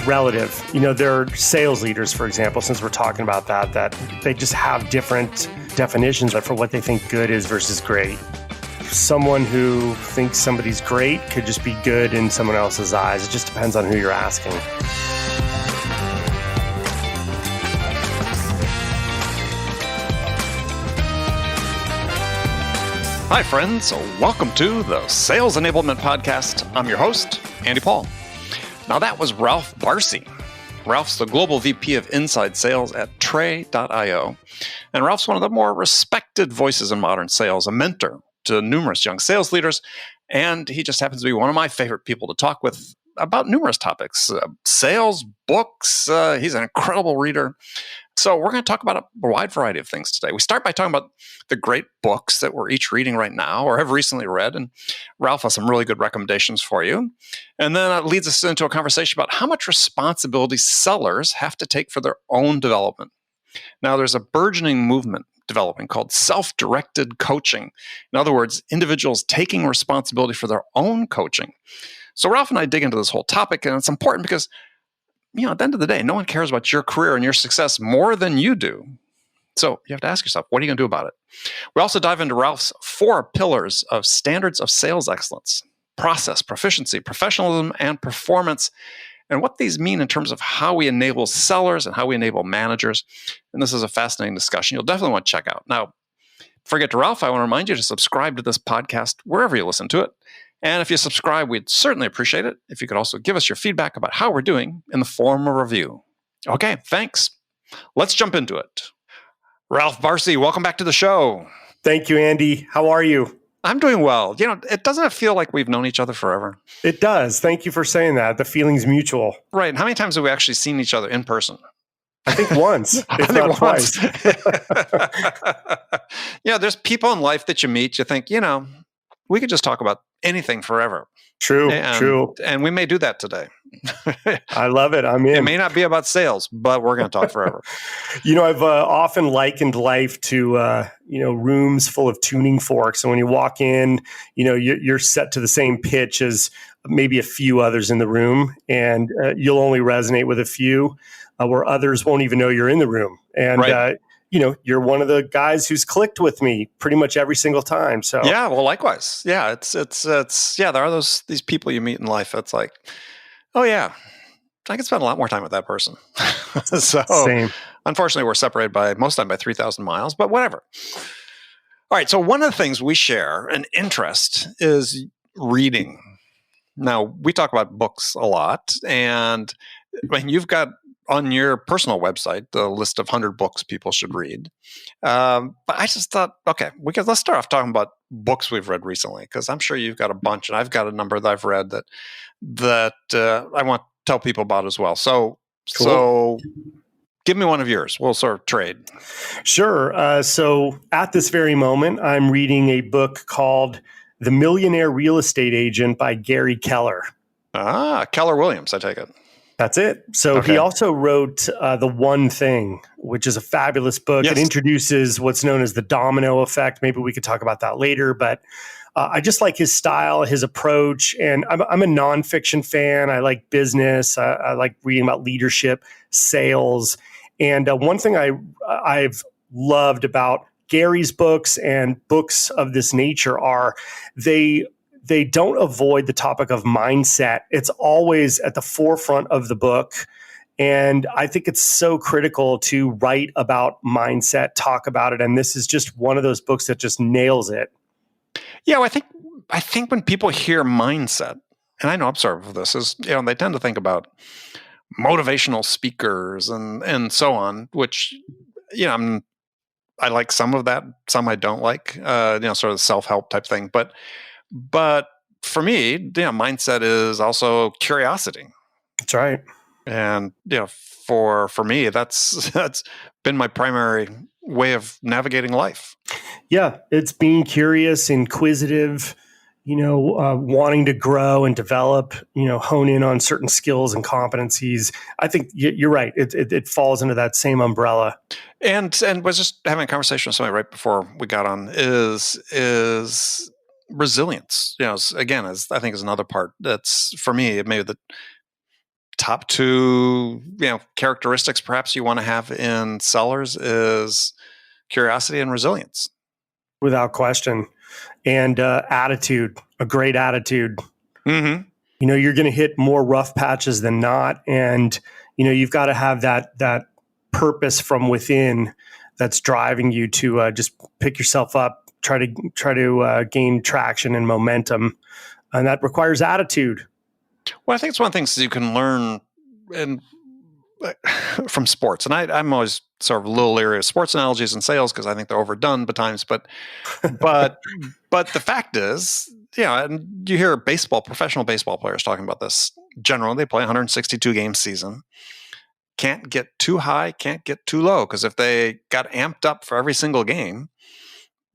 relative. There are sales leaders, for example, since we're talking about that they just have different definitions for what they think good is versus great. Someone who thinks somebody's great could just be good in someone else's eyes. It just depends on who you're asking. Hi, friends. Welcome to the Sales Enablement Podcast. I'm your host, Andy Paul. Now, that was Ralph Barsi. Ralph's the Global VP of Inside Sales at Tray.io. And Ralph's one of the more respected voices in modern sales, a mentor to numerous young sales leaders. And he just happens to be one of my favorite people to talk with about numerous topics. Sales, books. He's an incredible reader. So we're going to talk about a wide variety of things today. We start by talking about the great books that we're each reading right now or have recently read. And Ralph has some really good recommendations for you. And then it leads us into a conversation about how much responsibility sellers have to take for their own development. Now, there's a burgeoning movement developing called self-directed coaching. In other words, individuals taking responsibility for their own coaching. So Ralph and I dig into this whole topic, and it's important because at the end of the day, no one cares about your career and your success more than you do. So you have to ask yourself, what are you going to do about it? We also dive into Ralph's 4 pillars of standards of sales excellence: process, proficiency, professionalism, and performance, and what these mean in terms of how we enable sellers and how we enable managers. And this is a fascinating discussion you'll definitely want to check out. Now, before I get to Ralph, I want to remind you to subscribe to this podcast wherever you listen to it. And if you subscribe, we'd certainly appreciate it if you could also give us your feedback about how we're doing in the form of a review. Okay, thanks. Let's jump into it. Ralph Barsi, welcome back to the show. Thank you, Andy. How are you? I'm doing well. It doesn't feel like we've known each other forever. It does. Thank you for saying that. The feeling's mutual. Right. And how many times have we actually seen each other in person? I think once, if not twice. There's people in life that you meet, you think, we could just talk about anything forever. True. And we may do that today. I love it. I'm in. It may not be about sales, but we're going to talk forever. I've often likened life to, rooms full of tuning forks. And when you walk in, you're set to the same pitch as maybe a few others in the room. And you'll only resonate with a few where others won't even know you're in the room. And, right. You're one of the guys who's clicked with me pretty much every single time. So yeah, well, likewise. Yeah, it's there are these people you meet in life. It's like, oh yeah, I could spend a lot more time with that person. So same. Unfortunately, we're separated by most time by 3,000 miles, but whatever. All right. So one of the things we share an interest is reading. Now we talk about books a lot, and you've got on your personal website the list of 100 books people should read. But I just thought, okay, let's start off talking about books we've read recently, because I'm sure you've got a bunch, and I've got a number that I've read that I want to tell people about as well. So, cool. So give me one of yours. We'll sort of trade. Sure. So at this very moment, I'm reading a book called The Millionaire Real Estate Agent by Gary Keller. Keller Williams, I take it. That's it. So okay. He also wrote The One Thing, which is a fabulous book. Yes. It introduces what's known as the domino effect. Maybe we could talk about that later, but I just like his style, his approach, and I'm a nonfiction fan. I like business. I like reading about leadership, sales, and one thing I've loved about Gary's books and books of this nature are they don't avoid the topic of mindset. It's always at the forefront of the book. And I think it's so critical to write about mindset, talk about it. And this is just one of those books that just nails it. Yeah, well, I think when people hear mindset, and I know I'm sorry for this, is they tend to think about motivational speakers and so on, which I like some of that, some I don't like, sort of self-help type thing. But for me, mindset is also curiosity. That's right. And for me, that's been my primary way of navigating life. Yeah, it's being curious, inquisitive, wanting to grow and develop, hone in on certain skills and competencies. I think you're right. It falls into that same umbrella. And was just having a conversation with somebody right before we got on is resilience. Again, I think is another part that's for me maybe the top two, characteristics perhaps you want to have in sellers is curiosity and resilience. Without question. And attitude, a great attitude. Mm-hmm. You're going to hit more rough patches than not. And, you've got to have that purpose from within that's driving you to just pick yourself up, try to gain traction and momentum. And that requires attitude. Well, I think it's one of the things you can learn from sports. And I'm always sort of a little leery of sports analogies and sales because I think they're overdone at times. But the fact is, and you hear professional baseball players talking about this. Generally, they play 162 game season. Can't get too high, can't get too low, because if they got amped up for every single game,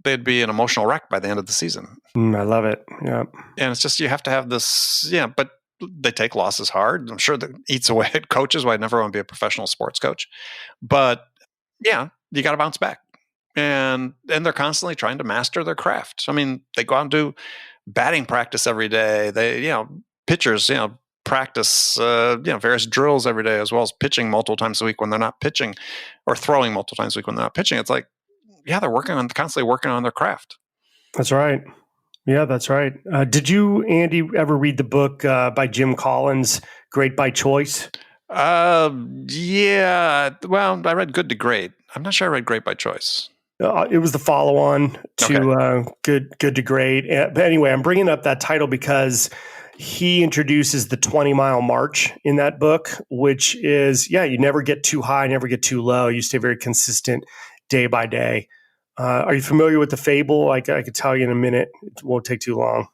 they'd be an emotional wreck by the end of the season. I love it. Yeah. And it's just, you have to have this, but they take losses hard. I'm sure that eats away at coaches. Why I'd never want to be a professional sports coach. But you got to bounce back. And they're constantly trying to master their craft. I mean, they go out and do batting practice every day. They, pitchers, practice, various drills every day, as well as pitching multiple times a week when they're not pitching, or throwing multiple times a week when they're not pitching. It's like, they're constantly working on their craft. That's right. Yeah, that's right. Did you, Andy, ever read the book by Jim Collins, Great by Choice? Yeah. Well, I read Good to Great. I'm not sure I read Great by Choice. It was the follow-on to Good to Great. But anyway, I'm bringing up that title because he introduces the 20-mile march in that book, which is, you never get too high, never get too low. You stay very consistent day by day. Are you familiar with the fable? I could tell you in a minute. It won't take too long.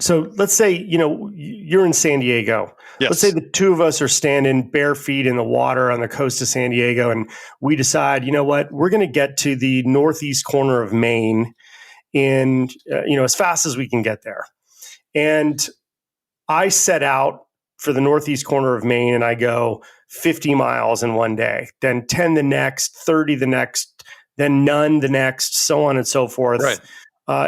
So let's say, you're in San Diego. Yes. Let's say the two of us are standing bare feet in the water on the coast of San Diego, and we decide, we're going to get to the northeast corner of Maine in, as fast as we can get there. And I set out for the northeast corner of Maine, and I go 50 miles in one day, then 10 the next, 30 the next, then none the next, so on and so forth. Right.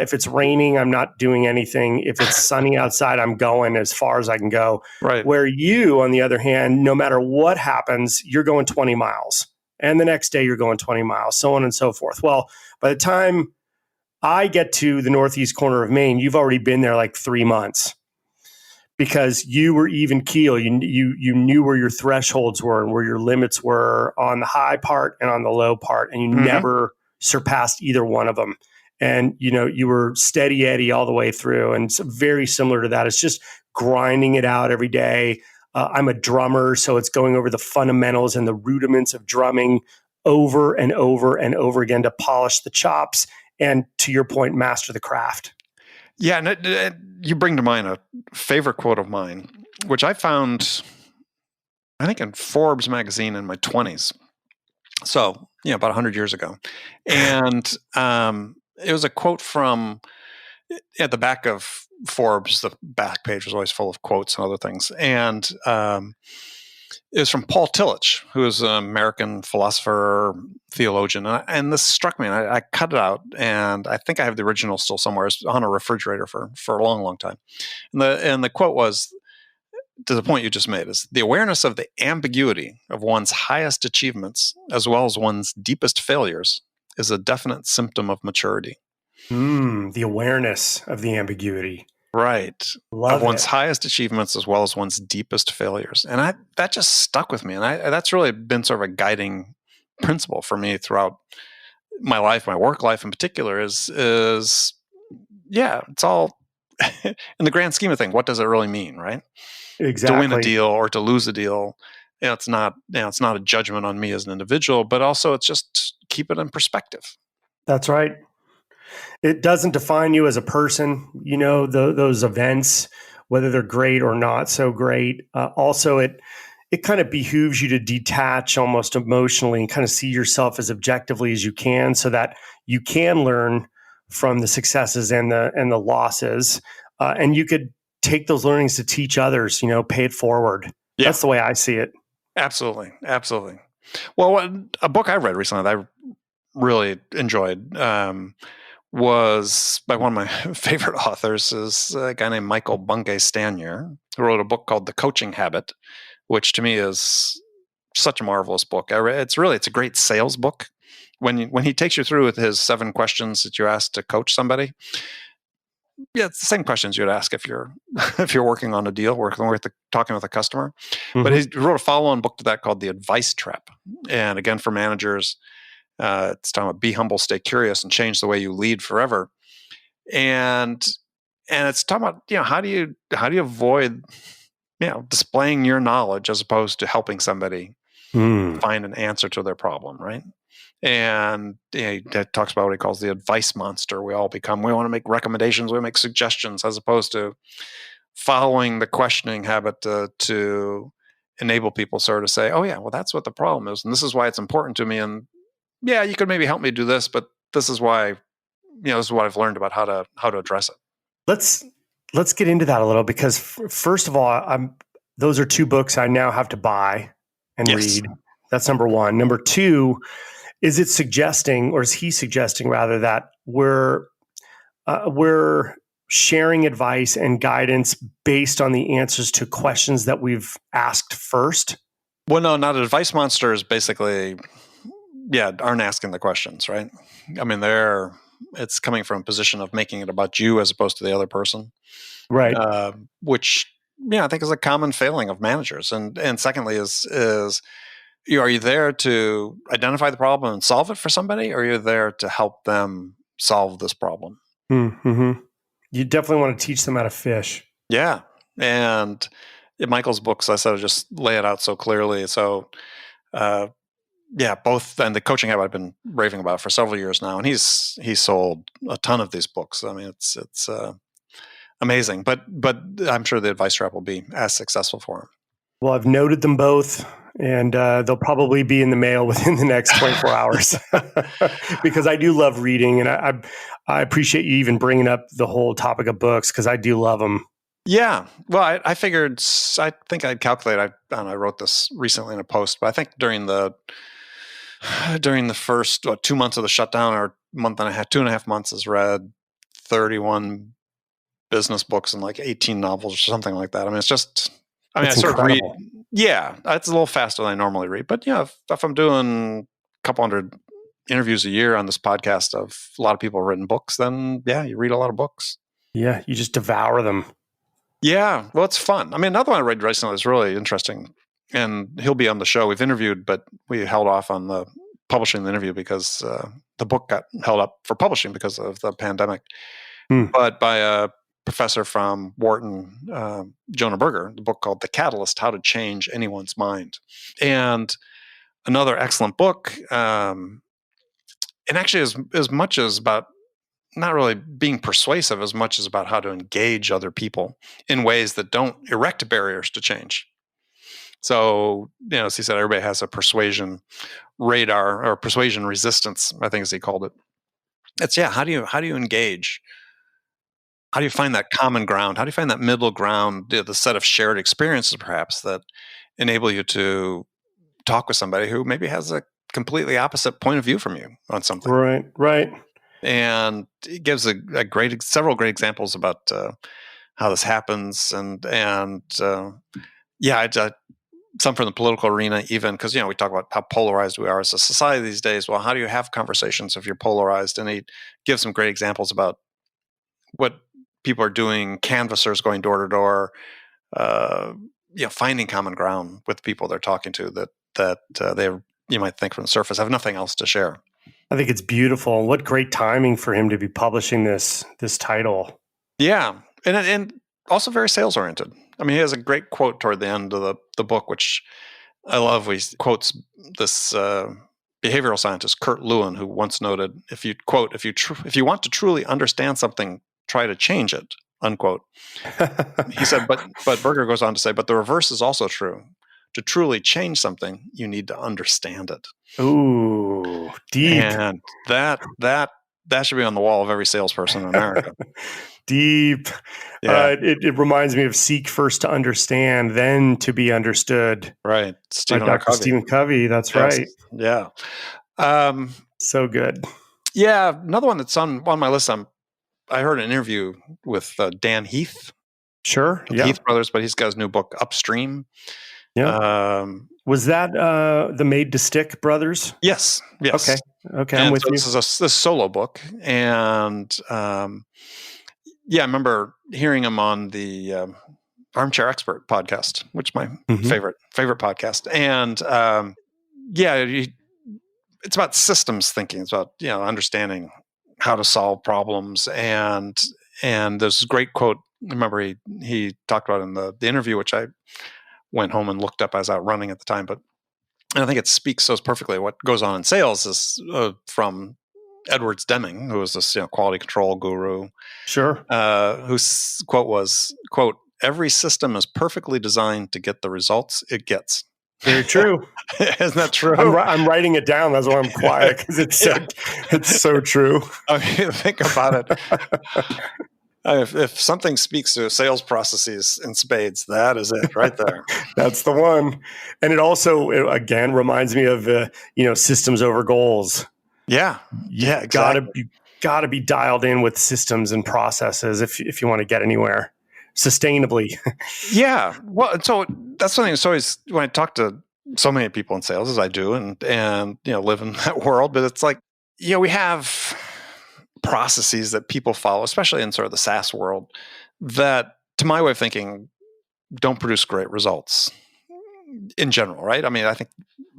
If it's raining, I'm not doing anything. If it's sunny outside, I'm going as far as I can go. Right. Where you, on the other hand, no matter what happens, you're going 20 miles. And the next day you're going 20 miles, so on and so forth. Well, by the time I get to the northeast corner of Maine, you've already been there like 3 months. Because you were even keel, you knew where your thresholds were and where your limits were on the high part and on the low part, and you never surpassed either one of them. And you were steady Eddie all the way through, and it's very similar to that. It's just grinding it out every day. I'm a drummer, so it's going over the fundamentals and the rudiments of drumming over and over and over again to polish the chops and, to your point, master the craft. Yeah, and you bring to mind a favorite quote of mine, which I found, I think, in Forbes magazine in my 20s. So, about 100 years ago. And it was a quote from, at the back of Forbes, the back page was always full of quotes and other things. And it was from Paul Tillich, who is an American philosopher, theologian. And this struck me, and I cut it out, and I think I have the original still somewhere. It's on a refrigerator for a long, long time. And the quote was, to the point you just made, is the awareness of the ambiguity of one's highest achievements, as well as one's deepest failures, is a definite symptom of maturity. The awareness of the ambiguity. Right. Love of one's it. highest achievements as well as one's deepest failures. And that just stuck with me. And that's really been sort of a guiding principle for me throughout my life, my work life in particular, is it's all in the grand scheme of things, what does it really mean, right? Exactly. To win a deal or to lose a deal, it's not a judgment on me as an individual, but also it's just keep it in perspective. That's right. It doesn't define you as a person, those events, whether they're great or not so great. Also, it kind of behooves you to detach almost emotionally and kind of see yourself as objectively as you can, so that you can learn from the successes and the losses, and you could take those learnings to teach others. Pay it forward. Yeah. That's the way I see it. Absolutely. Well, a book I read recently that I really enjoyed was by one of my favorite authors, is a guy named Michael Bungay Stanier, who wrote a book called The Coaching Habit, which to me is such a marvelous book. It's a great sales book. When he takes you through with his 7 questions that you ask to coach somebody, yeah, it's the same questions you'd ask if you're if you're working on a deal, talking with a customer. Mm-hmm. But he wrote a follow-on book to that called The Advice Trap. And again, for managers, it's talking about be humble, stay curious, and change the way you lead forever. And it's talking about, how do you avoid, displaying your knowledge as opposed to helping somebody find an answer to their problem, right? And he talks about what he calls the advice monster we all become. We want to make recommendations, we make suggestions, as opposed to following the questioning habit to enable people sort of say, oh yeah, well, that's what the problem is, and this is why it's important to me, and yeah, you could maybe help me do this, but this is why, this is what I've learned about how to address it. Let's get into that a little, because first of all, those are 2 books I now have to buy and read. That's number 1. Number 2, is he suggesting rather, that we're sharing advice and guidance based on the answers to questions that we've asked first? Well, no, not an advice monster is basically, aren't asking the questions, right? I mean, it's coming from a position of making it about you as opposed to the other person, right? Which I think is a common failing of managers. And secondly, is are you there to identify the problem and solve it for somebody, or are you there to help them solve this problem? Mm-hmm. You definitely want to teach them how to fish. Yeah. And in Michael's books, I sort of just lay it out so clearly. So, both, and the coaching habit I've been raving about for several years now, and he's sold a ton of these books. I mean, it's amazing, but I'm sure the Advice Trap will be as successful for him. Well, I've noted them both, and they'll probably be in the mail within the next 24 hours, because I do love reading, and I appreciate you even bringing up the whole topic of books, because I do love them. Yeah. Well, I figured, I think I'd calculate, I wrote this recently in a post, but I think during the first 2 months of the shutdown, or month and a half, 2.5 months, has read 31 business books and like 18 novels or something like that. I mean, it's just, I sort of read. Yeah, it's a little faster than I normally read. But if I'm doing a couple hundred interviews a year on this podcast of a lot of people who've written books, then you read a lot of books. Yeah, you just devour them. Yeah, well, it's fun. I mean, another one I read recently is really interesting, and he'll be on the show. We've interviewed, but we held off on the publishing the interview because the book got held up for publishing because of the pandemic. But by a professor from Wharton, Jonah Berger, the book called The Catalyst, How to Change Anyone's Mind. And another excellent book, and actually as much as about not really being persuasive as much as about how to engage other people in ways that don't erect barriers to change. So, as he said, everybody has a persuasion radar, or persuasion resistance, I think as he called it. It's, how do you engage? How do you find that common ground? How do you find that middle ground, the set of shared experiences perhaps that enable you to talk with somebody who maybe has a completely opposite point of view from you on something? Right. And it gives several great examples about how this happens, and some from the political arena, even because we talk about how polarized we are as a society these days. Well, how do you have conversations if you're polarized? And he gives some great examples about what people are doing, canvassers going door to door, finding common ground with people they're talking to that they, you might think from the surface, have nothing else to share. I think it's beautiful. What great timing for him to be publishing this title. Yeah, and also very sales oriented. I mean, he has a great quote toward the end of the book, which I love. He quotes this behavioral scientist Kurt Lewin, who once noted, "If you want to truly understand something, try to change it." Unquote. He said, but Berger goes on to say, but the reverse is also true. To truly change something, you need to understand it. Ooh, deep. And that should be on the wall of every salesperson in America. Deep. Yeah. It reminds me of seek first to understand, then to be understood. Right. Dr. Stephen Covey. That's right. Yeah. So good. Yeah. Another one that's on my list. I heard an interview with Dan Heath. Sure. The Heath brothers, but he's got his new book, Upstream. Yeah. Was that the Made to Stick brothers? Yes. Okay. I'm And with so you. this is this solo book, and I remember hearing him on the Armchair Expert podcast, which is my favorite podcast, and it's about systems thinking. It's about understanding how to solve problems, and there's this great quote. I remember he talked about in the interview, which I went home and looked up as I was running at the time, but I think it speaks so perfectly. What goes on in sales is from Edwards Deming, who was this quality control guru. Sure. Whose quote was, quote, "Every system is perfectly designed to get the results it gets." Very true. Isn't that true? I'm writing it down. That's why I'm quiet, because it's so true. I mean, think about it. If something speaks to sales processes in spades, that is it right there. That's the one. And it also, again, reminds me of systems over goals. Yeah. Exactly. You got to be dialed in with systems and processes if you want to get anywhere sustainably. Yeah. Well, so that's something that's always, when I talk to so many people in sales, as I do, and live in that world, but it's like, we have processes that people follow, especially in sort of the SaaS world, that, to my way of thinking, don't produce great results in general, right? I mean, I think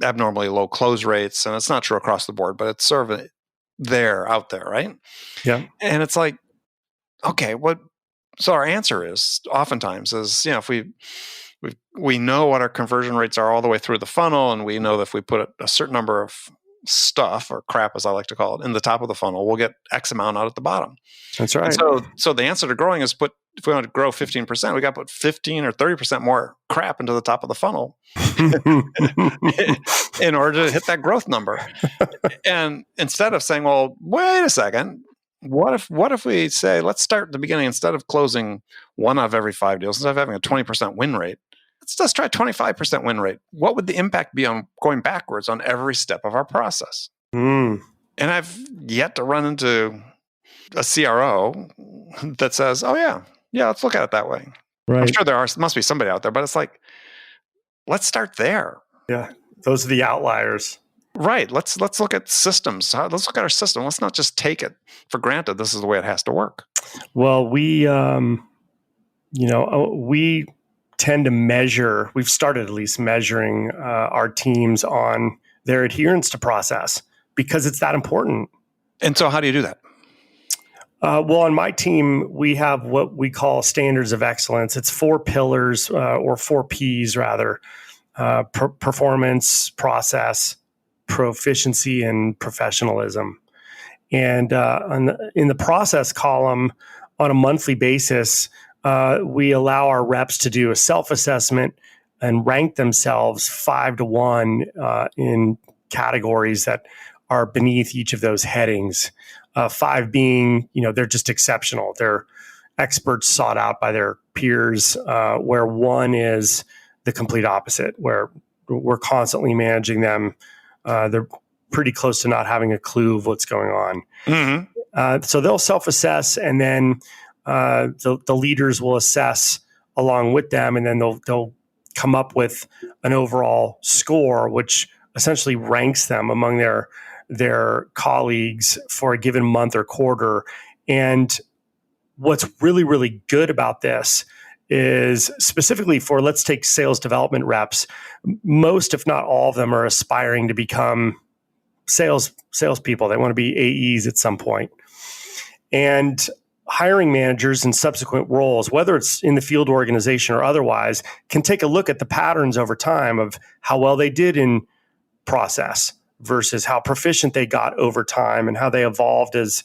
abnormally low close rates, and it's not true across the board, but it's sort of out there, right? Yeah. And it's like, okay, so our answer is oftentimes is, if we know what our conversion rates are all the way through the funnel, and we know that if we put a certain number of stuff, or crap as I like to call it, in the top of the funnel, we'll get X amount out at the bottom. That's right. And so the answer to growing is if we want to grow 15%, we got to put 15 or 30% more crap into the top of the funnel in order to hit that growth number. And instead of saying, well, wait a second, what if we say, let's start at the beginning, instead of closing 1 out of every 5 deals, instead of having a 20% win rate, let's try 25% win rate. What would the impact be on going backwards on every step of our process? And I've yet to run into a CRO that says, oh yeah, let's look at it that way. Right. I'm sure must be somebody out there, but it's like, let's start there. Yeah. Those are the outliers. Right. Let's look at systems. Let's look at our system. Let's not just take it for granted this is the way it has to work. Well, we tend to measure, we've started at least measuring our teams on their adherence to process, because it's that important. And so how do you do that? Well, on my team, we have what we call standards of excellence. It's 4 pillars, or 4 Ps rather: performance, process, proficiency, and professionalism. And in the process column, on a monthly basis, we allow our reps to do a self-assessment and rank themselves 5 to 1 in categories that are beneath each of those headings. 5 being, they're just exceptional. They're experts sought out by their peers, where 1 is the complete opposite, where we're constantly managing them. They're pretty close to not having a clue of what's going on. Mm-hmm. So they'll self-assess, and then the leaders will assess along with them, and then they'll come up with an overall score, which essentially ranks them among their colleagues for a given month or quarter. And what's really, really good about this is, specifically for, let's take sales development reps, most, if not all of them, are aspiring to become salespeople. They want to be AEs at some point. And hiring managers in subsequent roles, whether it's in the field organization or otherwise, can take a look at the patterns over time of how well they did in process versus how proficient they got over time, and how they evolved as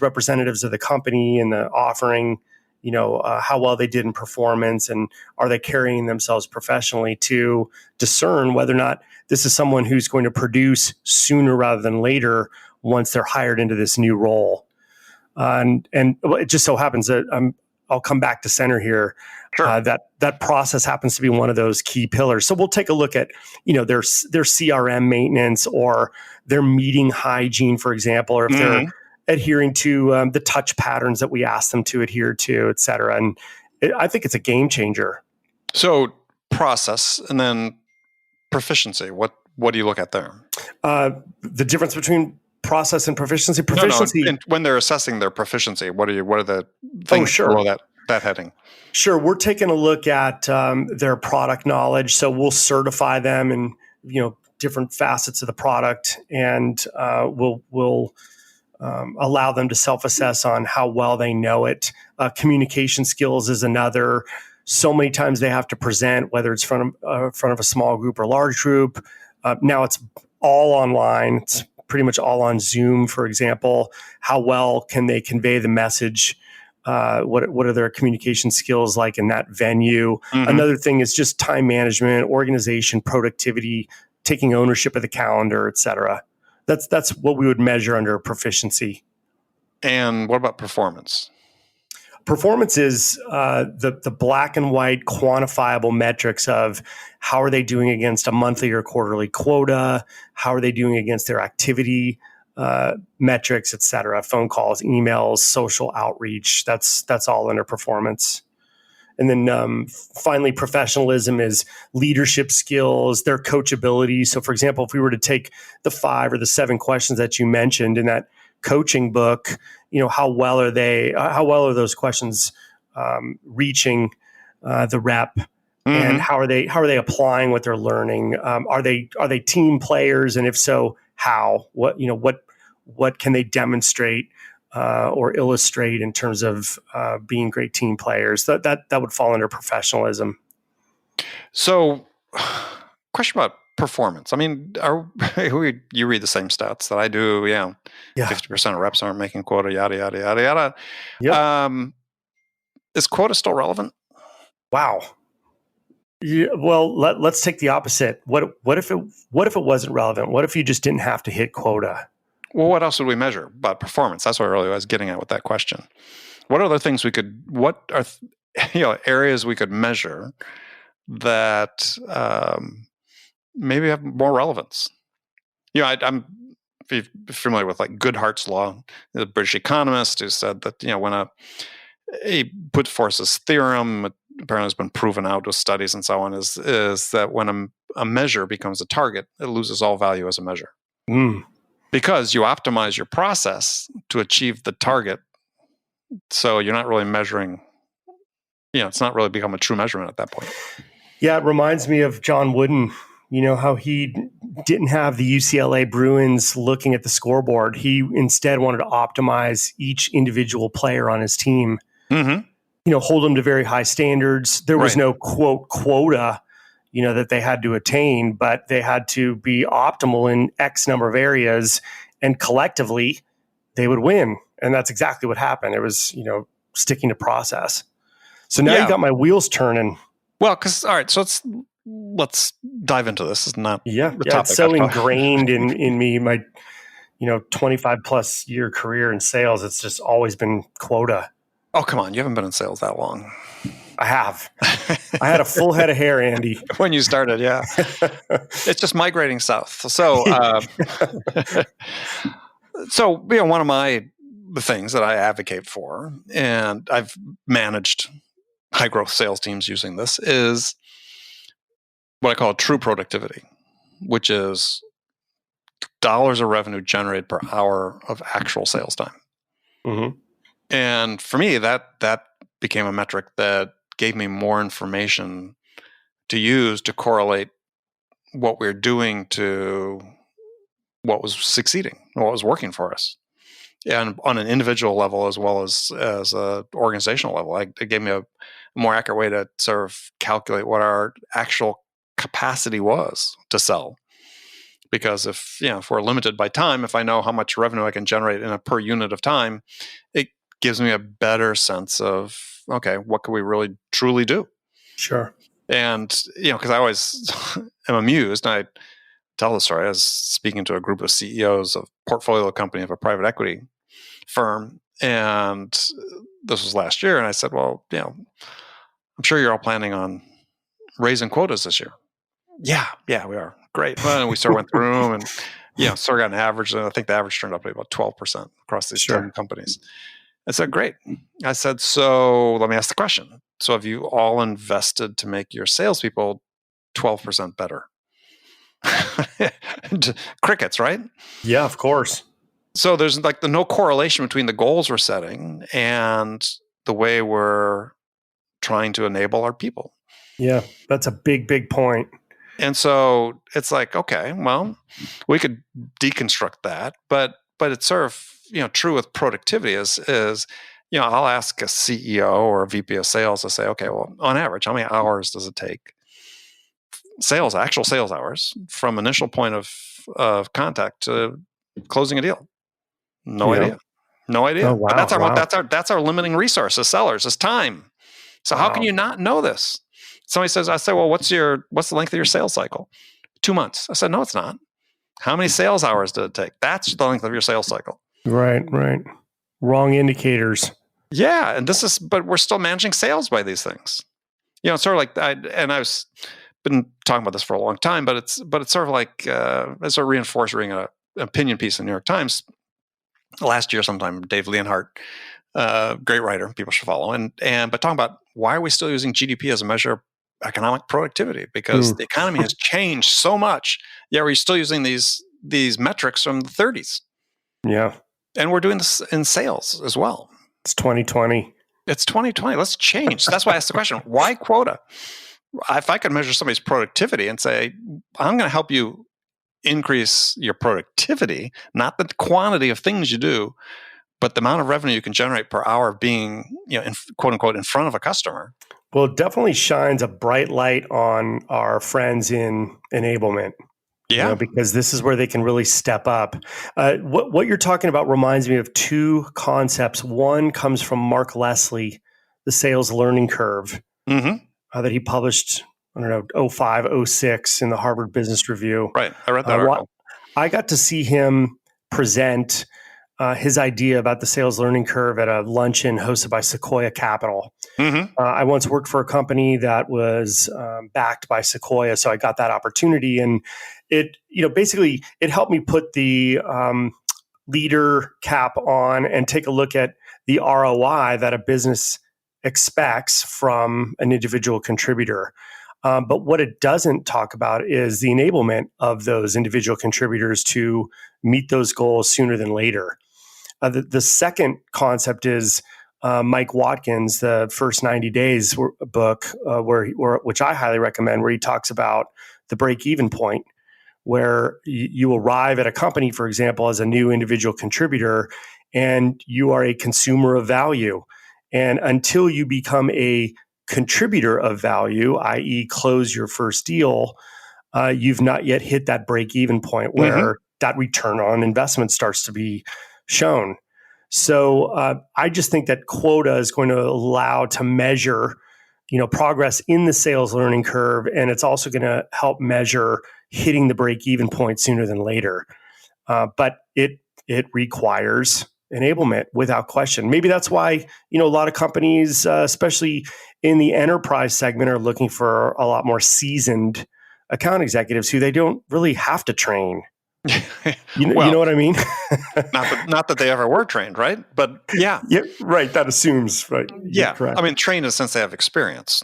representatives of the company and the offering, how well they did in performance, and are they carrying themselves professionally, to discern whether or not this is someone who's going to produce sooner rather than later once they're hired into this new role. And it just so happens that I'll come back to center here. Sure. That process happens to be one of those key pillars. So we'll take a look at, their CRM maintenance, or their meeting hygiene, for example, or if they're adhering to the touch patterns that we ask them to adhere to, et cetera. And I think it's a game changer. So process, and then proficiency. What do you look at there? The difference between process and proficiency. Proficiency. No. When they're assessing their proficiency, what are the things below that heading? Sure, we're taking a look at their product knowledge. So we'll certify them in different facets of the product, and we'll allow them to self-assess on how well they know it. Communication skills is another. So many times they have to present, whether it's front of a small group or large group. Now it's all online. It's pretty much all on Zoom, for example. How well can they convey the message? What are their communication skills like in that venue? Mm-hmm. Another thing is just time management, organization, productivity, taking ownership of the calendar, et cetera. That's what we would measure under proficiency. And what about performance? Performance is the black and white quantifiable metrics of how are they doing against a monthly or quarterly quota, how are they doing against their activity metrics, et cetera, phone calls, emails, social outreach. That's all under performance. And then finally, professionalism is leadership skills, their coachability. So for example, if we were to take the 5 or the 7 questions that you mentioned in that coaching book, how well are those questions reaching the rep, mm-hmm. and how are they applying what they're learning? Are they team players, and if so, how? What can they demonstrate or illustrate in terms of being great team players? That would fall under professionalism. So, question about performance. I mean, you read the same stats that I do? Yeah. 50% of reps aren't making quota. Yada yada yada yada. Yep. Is quota still relevant? Wow. Yeah, well, let's take the opposite. What if it wasn't relevant? What if you just didn't have to hit quota? Well, what else would we measure but performance? That's what I really was getting at with that question. What other things what are areas we could measure that maybe have more relevance? I'm familiar with like Goodhart's law, the British economist who said that when he put forth this theorem, it apparently has been proven out with studies and so on, is that when a measure becomes a target, it loses all value as a measure. Mm. Because you optimize your process to achieve the target, so you're not really measuring. It's not really become a true measurement at that point. Yeah, it reminds me of John Wooden. How he didn't have the UCLA Bruins looking at the scoreboard. He instead wanted to optimize each individual player on his team. Mm-hmm. Hold them to very high standards. There was no quota, that they had to attain, but they had to be optimal in X number of areas, and collectively they would win. And that's exactly what happened. It was, sticking to process. So now you got my wheels turning. Well, all right, so let's dive into this. It's not the topic. It's so ingrained in me, my 25 plus year career in sales. It's just always been quota. Oh, come on. You haven't been in sales that long. I have. I had a full head of hair, Andy. When you started, yeah. It's just migrating south. So, one of the things that I advocate for, and I've managed high growth sales teams using this, is what I call true productivity, which is dollars of revenue generated per hour of actual sales time. Mm-hmm. And for me, that became a metric that gave me more information to use to correlate what we're doing to what was succeeding, what was working for us. And on an individual level as well as an organizational level, it gave me a more accurate way to sort of calculate what our actual capacity was to sell. Because if we're limited by time, if I know how much revenue I can generate in a per unit of time, it gives me a better sense of, okay, what can we really truly do? Sure. And, because I always am amused, and I tell the story, I was speaking to a group of CEOs of portfolio company of a private equity firm, and this was last year, and I said, well, I'm sure you're all planning on raising quotas this year. Yeah, we are. Great. Well, and we sort of went through them and, sort of got an average, and I think the average turned out to be about 12% across these 10 companies. I said, great. I said, so let me ask the question. So have you all invested to make your salespeople 12% better? Crickets, right? Yeah, of course. So there's like no correlation between the goals we're setting and the way we're trying to enable our people. Yeah, that's a big, big point. And so it's like, okay, well, we could deconstruct that, but it's sort of, true with productivity is, I'll ask a CEO or a VP of sales to say, okay, well, on average, how many hours does it take actual sales hours from initial point of contact to closing a deal? No idea. Oh, wow, But that's our limiting resource as sellers is time. So how can you not know this? Somebody says, I say, well, what's the length of your sales cycle? 2 months. I said, no, it's not. How many sales hours did it take? That's the length of your sales cycle. Right. Wrong indicators. Yeah. But we're still managing sales by these things. It's sort of like, I've been talking about this for a long time, but it's sort of like, as a reinforced reading an opinion piece in the New York Times last year sometime, Dave Leonhardt, great writer, people should follow. But talking about why are we still using GDP as a measure of economic productivity? Because the economy has changed so much. Yeah, we're still using these metrics from the 30s. Yeah. And we're doing this in sales as well. It's 2020. It's 2020. Let's change. That's why I asked the question, why quota? If I could measure somebody's productivity and say, I'm going to help you increase your productivity, not the quantity of things you do, but the amount of revenue you can generate per hour of being, in, quote unquote, in front of a customer. Well, it definitely shines a bright light on our friends in enablement. Yeah. Because this is where they can really step up. What you're talking about reminds me of two concepts. One comes from Mark Leslie, the sales learning curve, that he published, 05, 06 in the Harvard Business Review. Right. I read that article. I got to see him present his idea about the sales learning curve at a luncheon hosted by Sequoia Capital. I once worked for a company that was backed by Sequoia, so I got that opportunity, and it, basically it helped me put the leader cap on and take a look at the ROI that a business expects from an individual contributor. But what it doesn't talk about is the enablement of those individual contributors to meet those goals sooner than later. The second concept is Mike Watkins, the First 90 Days book, which I highly recommend, where he talks about the break-even point, where you arrive at a company, for example, as a new individual contributor, and you are a consumer of value. And until you become a contributor of value, i.e. close your first deal, you've not yet hit that break-even point where that return on investment starts to be shown. So I just think that quota is going to allow to measure, progress in the sales learning curve, and it's also going to help measure hitting the break-even point sooner than later. But it requires enablement without question. Maybe that's why, a lot of companies, especially in the enterprise segment, are looking for a lot more seasoned account executives who they don't really have to train. You know what I mean? not that they ever were trained, right? But yeah, right. That assums, right? Yeah, correct. I mean, trained in the sense they have experience.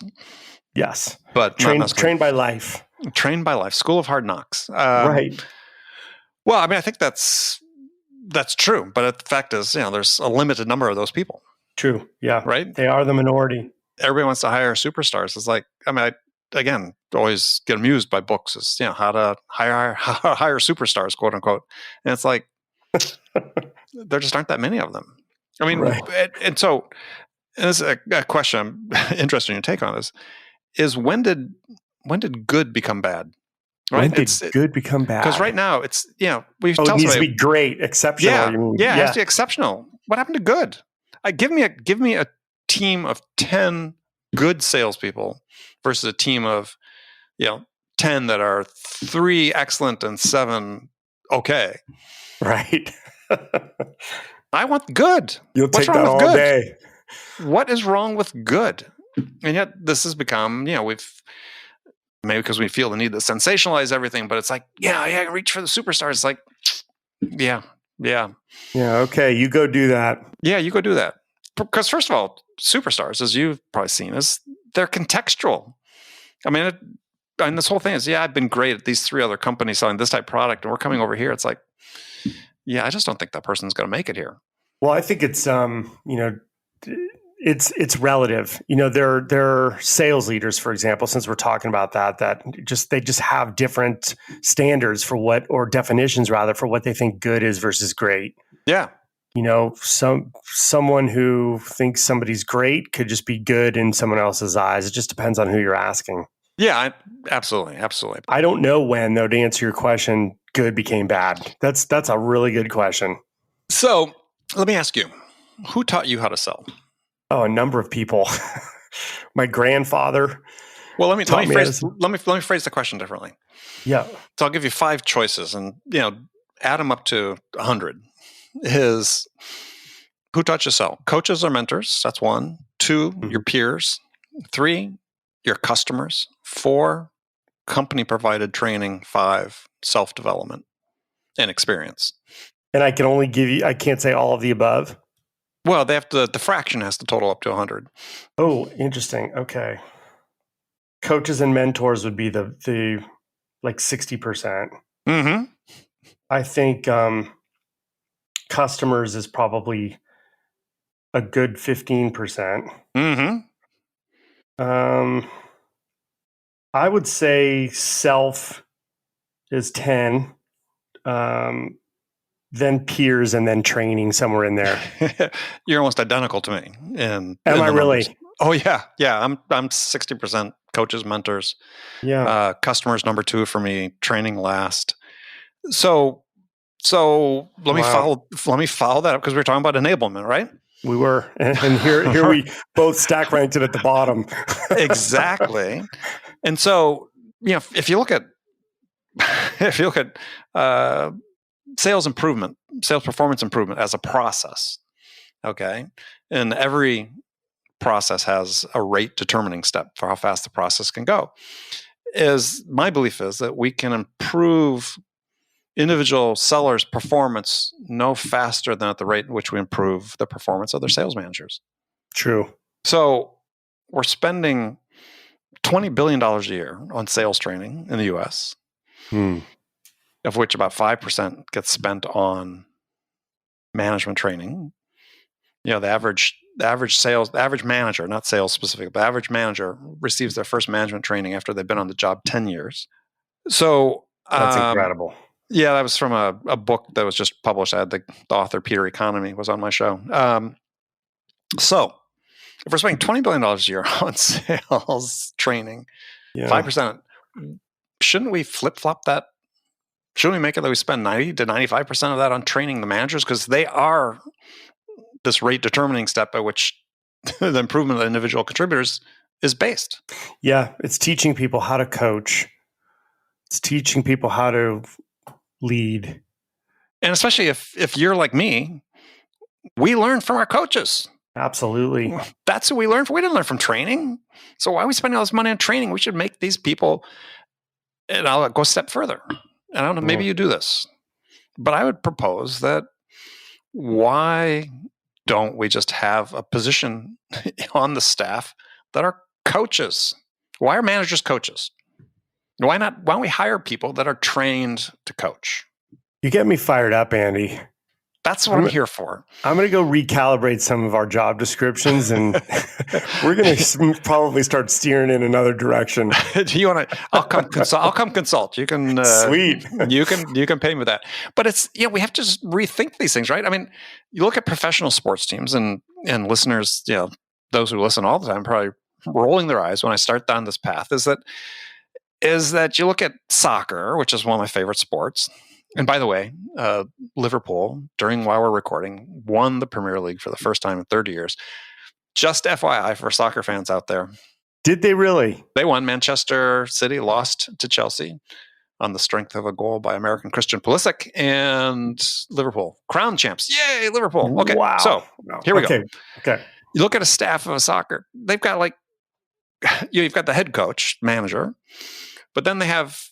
Yes, but trained by life. Trained by life. School of hard knocks. Right. Well, I mean, I think that's true, but the fact is, there's a limited number of those people. True. Yeah. Right. They are the minority. Everybody wants to hire superstars. It's like, I again, always get amused by books is, how to hire superstars, quote unquote. And it's like, there just aren't that many of them. I mean, right. And this is a question I'm interested in your take on this, is when did good become bad? Right? When did good become bad? Because right now it's, it needs to be great, exceptional. Yeah, it has to be exceptional. What happened to good? Give me a team of 10 good salespeople versus a team of 10 that are 3 excellent and 7 okay. Right. I want good. You'll take that all day. What is wrong with good? And yet this has become, we've maybe because we feel the need to sensationalize everything, but it's like, reach for the superstars. It's like, yeah. Okay, you go do that. Yeah, you go do that. because first of all, superstars, as you've probably seen, they're contextual. I mean, and this whole thing is, I've been great at these 3 other companies selling this type of product, and we're coming over here. It's like, I just don't think that person's going to make it here. Well, I think it's it's relative. There are sales leaders, for example, since we're talking about that they just have different standards for what, or definitions rather, for what they think good is versus great. Yeah. Someone who thinks somebody's great could just be good in someone else's eyes. It just depends on who you're asking. Yeah, absolutely. I don't know when, though, to answer your question, good became bad. That's a really good question. So let me ask you, who taught you how to sell? Oh, a number of people. My grandfather. Well, let me phrase the question differently. Yeah. So I'll give you 5 choices, and add them up to 100. Is who taught you sell? Coaches or mentors? That's 1. 2, your peers. 3, your customers. 4, company provided training. 5, self-development and experience. And I can't say all of the above. Well, the fraction has to total up to 100. Oh, interesting. Okay. Coaches and mentors would be the like 60%. Mm-hmm. I think customers is probably a good 15%. Mm-hmm. I would say self is 10. Then peers, and then training somewhere in there. You're almost identical to me. Am I really? Oh yeah. I'm 60% coaches, mentors. Yeah. Customers number 2 for me. Training last. So let me follow that up, because we were talking about enablement, right? We were, and here we both stack ranked it at the bottom. Exactly. And so if you look at sales performance improvement as a process, okay, and every process has a rate determining step for how fast the process can go. My belief is that we can improve individual sellers' performance no faster than at the rate in which we improve the performance of their sales managers. True. So we're spending $20 billion a year on sales training in the U.S., of which about 5% gets spent on management training. The average manager, not sales specific, but average manager receives their first management training after they've been on the job 10 years. So that's incredible. Yeah, that was from a book that was just published. I had the author, Peter Economy, was on my show. So if we're spending $20 billion a year on sales training, 5%, shouldn't we flip-flop that? Shouldn't we make it that we spend 90 to 95% of that on training the managers? Because they are this rate determining step by which the improvement of the individual contributors is based. Yeah, it's teaching people how to coach. It's teaching people how to lead. And especially if you're like me, we learn from our coaches. Absolutely. That's who we learn from. We didn't learn from training. So why are we spending all this money on training? We should make these people, and I'll go a step further. I don't know, maybe you do this, but I would propose that why don't we just have a position on the staff that are coaches? Why are managers coaches? Why don't we hire people that are trained to coach? You get me fired up, Andy. That's what I'm here for. I'm going to go recalibrate some of our job descriptions, and we're going to probably start steering in another direction. Do you want to? I'll come consult. You can. Sweet. You can pay me with that. But it's we have to just rethink these things, right? I mean, you look at professional sports teams, and listeners, those who listen all the time, probably rolling their eyes when I start down this path. Is that you look at soccer, which is one of my favorite sports. And by the way, Liverpool, while we're recording, won the Premier League for the first time in 30 years. Just FYI for soccer fans out there. Did they really? They won. Manchester City lost to Chelsea on the strength of a goal by American Christian Pulisic, and Liverpool, crown champs. Yay, Liverpool. Okay, wow. So here we go. Okay. You look at a staff of a soccer. They've got you've got the head coach, manager, but then they have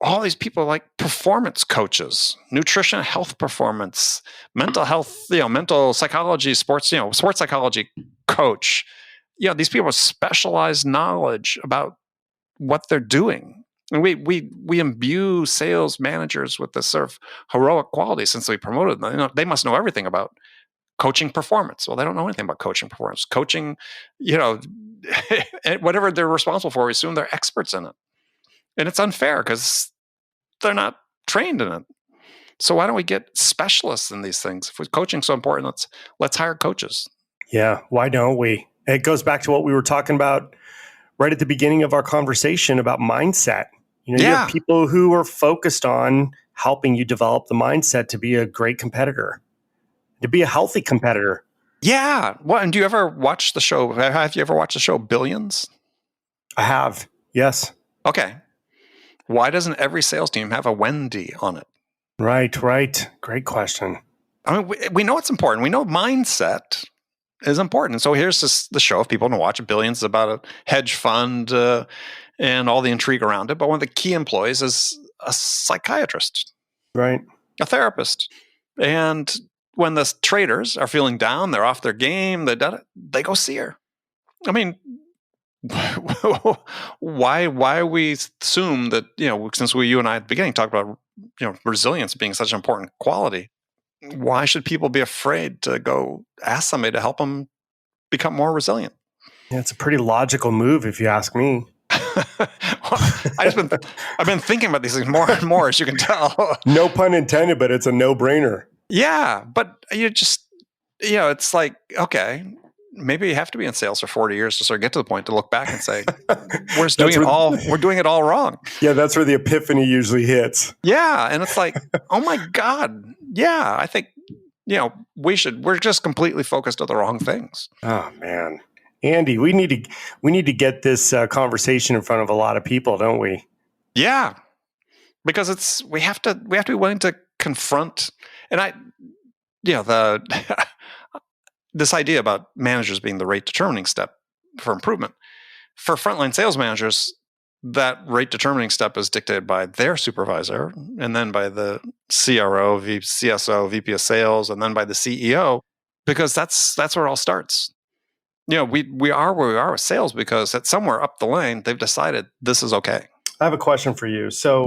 all these people like performance coaches, nutrition, health performance, mental health, mental psychology, sports psychology coach. These people have specialized knowledge about what they're doing. And we imbue sales managers with this sort of heroic quality since we promoted them. They must know everything about coaching performance. Well, they don't know anything about coaching performance. Coaching, whatever they're responsible for, we assume they're experts in it. And it's unfair because they're not trained in it. So why don't we get specialists in these things? If coaching's so important, let's hire coaches. Yeah, why don't we? It goes back to what we were talking about right at the beginning of our conversation about mindset. You have people who are focused on helping you develop the mindset to be a great competitor, to be a healthy competitor. Yeah. Well, and do you ever watch the show? Have you ever watched the show Billions? I have. Yes. Okay. Why doesn't every sales team have a Wendy on it? Right. Great question. I mean, we know it's important. We know mindset is important. So here's the show if people want to watch. Billions is about a hedge fund and all the intrigue around it. But one of the key employees is a psychiatrist, right? A therapist. And when the traders are feeling down, they're off their game, they go see her. I mean, why we assume that, since you and I at the beginning talked about, resilience being such an important quality, why should people be afraid to go ask somebody to help them become more resilient? Yeah, it's a pretty logical move if you ask me. I've been thinking about these things more and more, as you can tell. No pun intended, but it's a no-brainer. Yeah, but you just, it's like, okay, maybe you have to be in sales for 40 years to sort of get to the point to look back and say, we're doing it all wrong. Yeah, that's where the epiphany usually hits. Yeah, and it's like, oh my God. Yeah, I think, we're just completely focused on the wrong things. Oh man. Andy, we need to get this conversation in front of a lot of people, don't we? Yeah, because we have to be willing to confront, and this idea about managers being the rate determining step for improvement. For frontline sales managers, that rate determining step is dictated by their supervisor, and then by the CRO, CSO, VP of sales, and then by the CEO, because that's where it all starts. We are where we are with sales because at somewhere up the lane, they've decided this is okay. I have a question for you. So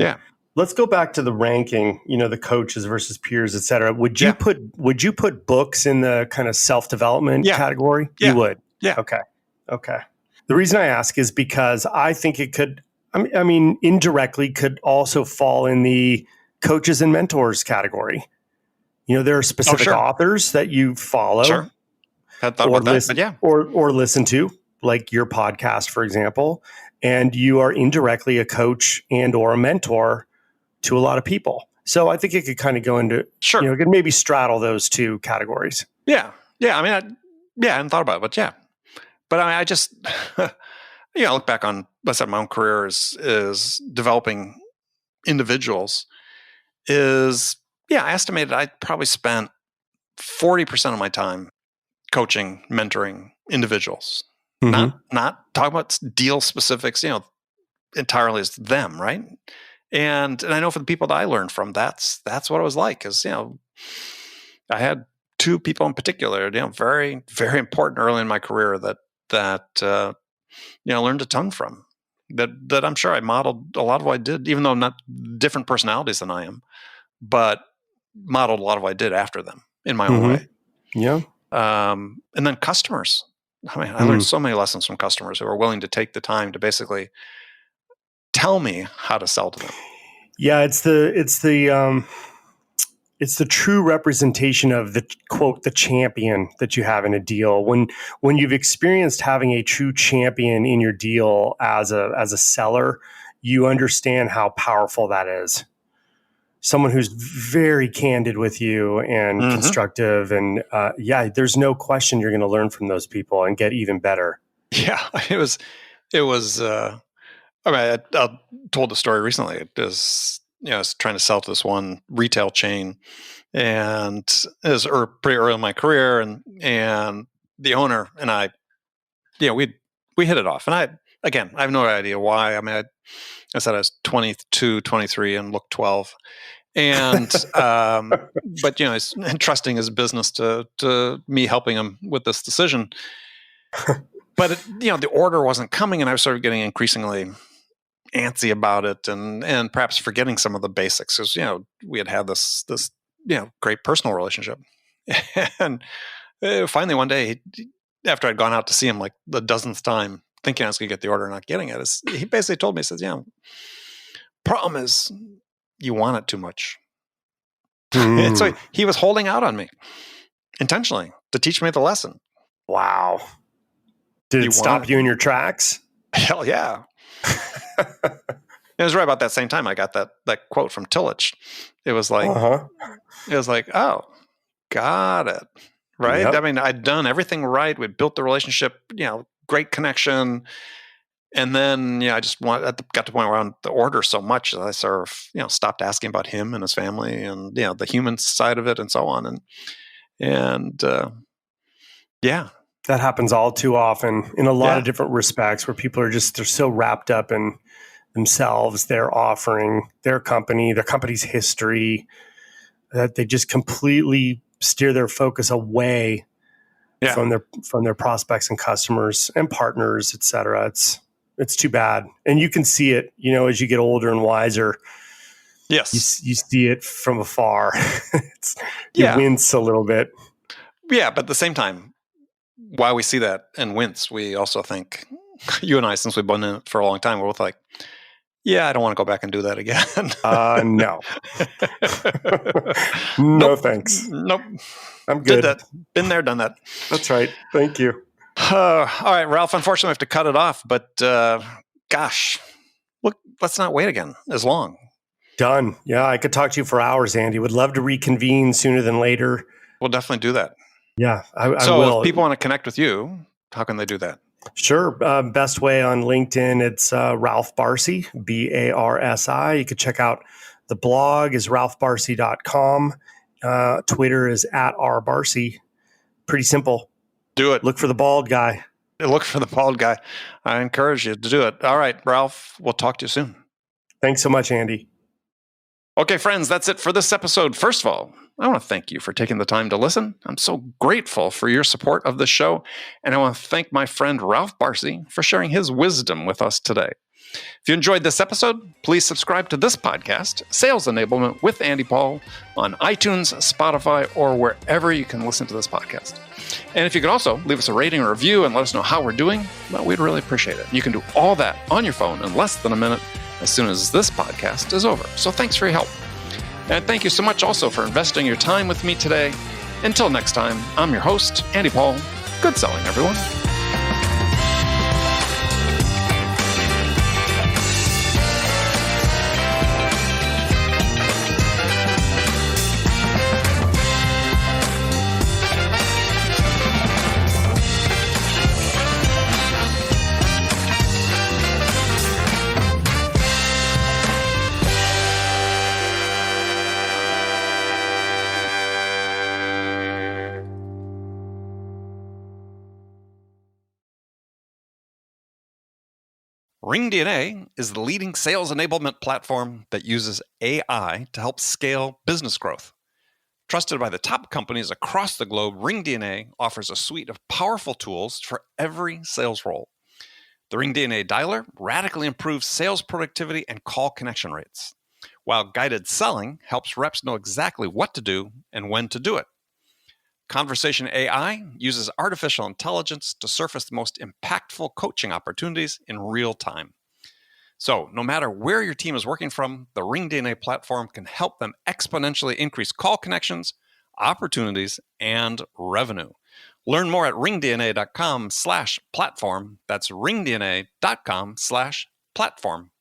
let's go back to the ranking, the coaches versus peers, et cetera. Would you put books in the kind of self-development category? Yeah. You would? Yeah. Okay. The reason I ask is because I think it could, indirectly could also fall in the coaches and mentors category. There are specific authors that you follow. Sure. Had thought about that, but yeah. Or listen to, like your podcast, for example, and you are indirectly a coach and or a mentor to a lot of people. So I think it could kind of go into, it could maybe straddle those two categories. Yeah. Yeah. I hadn't thought about it, but yeah. But I just, look back on, let's say my own career is developing individuals I estimated I probably spent 40% of my time coaching, mentoring individuals, not talking about deal specifics, entirely as them, right? And I know for the people that I learned from, that's what it was like. Because I had two people in particular, very, very important early in my career that learned a ton from. That I'm sure I modeled a lot of what I did, even though I'm not different personalities than I am, but modeled a lot of what I did after them in my own way. Yeah. And then customers. I learned so many lessons from customers who are willing to take the time to basically tell me how to sell to them. Yeah, it's the true representation of the quote, the champion that you have in a deal. When you've experienced having a true champion in your deal as a seller, you understand how powerful that is. Someone who's very candid with you and constructive, and there's no question you're going to learn from those people and get even better. Yeah, it was. I told the story recently. I was trying to sell to this one retail chain, and it was pretty early in my career, and the owner and I, we hit it off, and I again, I have no idea why. I mean, I said I was 22, 23 and looked 12. And, but, he's entrusting his business to me helping him with this decision. But, the order wasn't coming, and I was sort of getting increasingly antsy about it and perhaps forgetting some of the basics. Because, we had this great personal relationship. And finally one day, after I'd gone out to see him like the dozenth time, thinking I was going to get the order and not getting it, he basically told me, he says, problem is you want it too much. And so he was holding out on me intentionally to teach me the lesson. Wow. Did it stop you in your tracks? Hell yeah. It was right about that same time I got that quote from Tillich. It was like, oh, got it. Right. Yep. I mean, I'd done everything right. We'd built the relationship, great connection. And then, I just got to the point where I wanted the order so much that I sort of, stopped asking about him and his family and, the human side of it and so on. And that happens all too often in a lot of different respects, where people are they're so wrapped up in themselves, their offering, their company's history, that they just completely steer their focus away from their prospects and customers and partners, et cetera. It's too bad. And you can see it, as you get older and wiser. Yes. You see it from afar. You wince a little bit. Yeah, but at the same time, while we see that and wince, we also think, you and I, since we've been in it for a long time, we're both like, I don't want to go back and do that again. No. No, thanks. Nope. I'm good. Did that. Been there, done that. That's right. Thank you. All right, Ralph, unfortunately, we have to cut it off, but gosh, look, let's not wait again as long. Done. Yeah, I could talk to you for hours, Andy. Would love to reconvene sooner than later. We'll definitely do that. Yeah, I will. So if people want to connect with you, how can they do that? Sure. Best way on LinkedIn, it's Ralph Barsi, Barsi. You could check out the blog is ralphbarsi.com. Twitter is @rbarsi. Pretty simple. Do it. Look for the bald guy. Look for the bald guy. I encourage you to do it. All right, Ralph, we'll talk to you soon. Thanks so much, Andy. Okay, friends, that's it for this episode. First of all, I want to thank you for taking the time to listen. I'm so grateful for your support of the show. And I want to thank my friend Ralph Barsi for sharing his wisdom with us today. If you enjoyed this episode, please subscribe to this podcast, Sales Enablement with Andy Paul, on iTunes, Spotify, or wherever you can listen to this podcast. And if you could also leave us a rating or review and let us know how we're doing, well, we'd really appreciate it. You can do all that on your phone in less than a minute as soon as this podcast is over. So thanks for your help. And thank you so much also for investing your time with me today. Until next time, I'm your host, Andy Paul. Good selling, everyone. RingDNA is the leading sales enablement platform that uses AI to help scale business growth. Trusted by the top companies across the globe, RingDNA offers a suite of powerful tools for every sales role. The RingDNA Dialer radically improves sales productivity and call connection rates, while guided selling helps reps know exactly what to do and when to do it. Conversation AI uses artificial intelligence to surface the most impactful coaching opportunities in real time. So, no matter where your team is working from, the RingDNA platform can help them exponentially increase call connections, opportunities, and revenue. Learn more at ringdna.com/platform. That's ringdna.com/platform.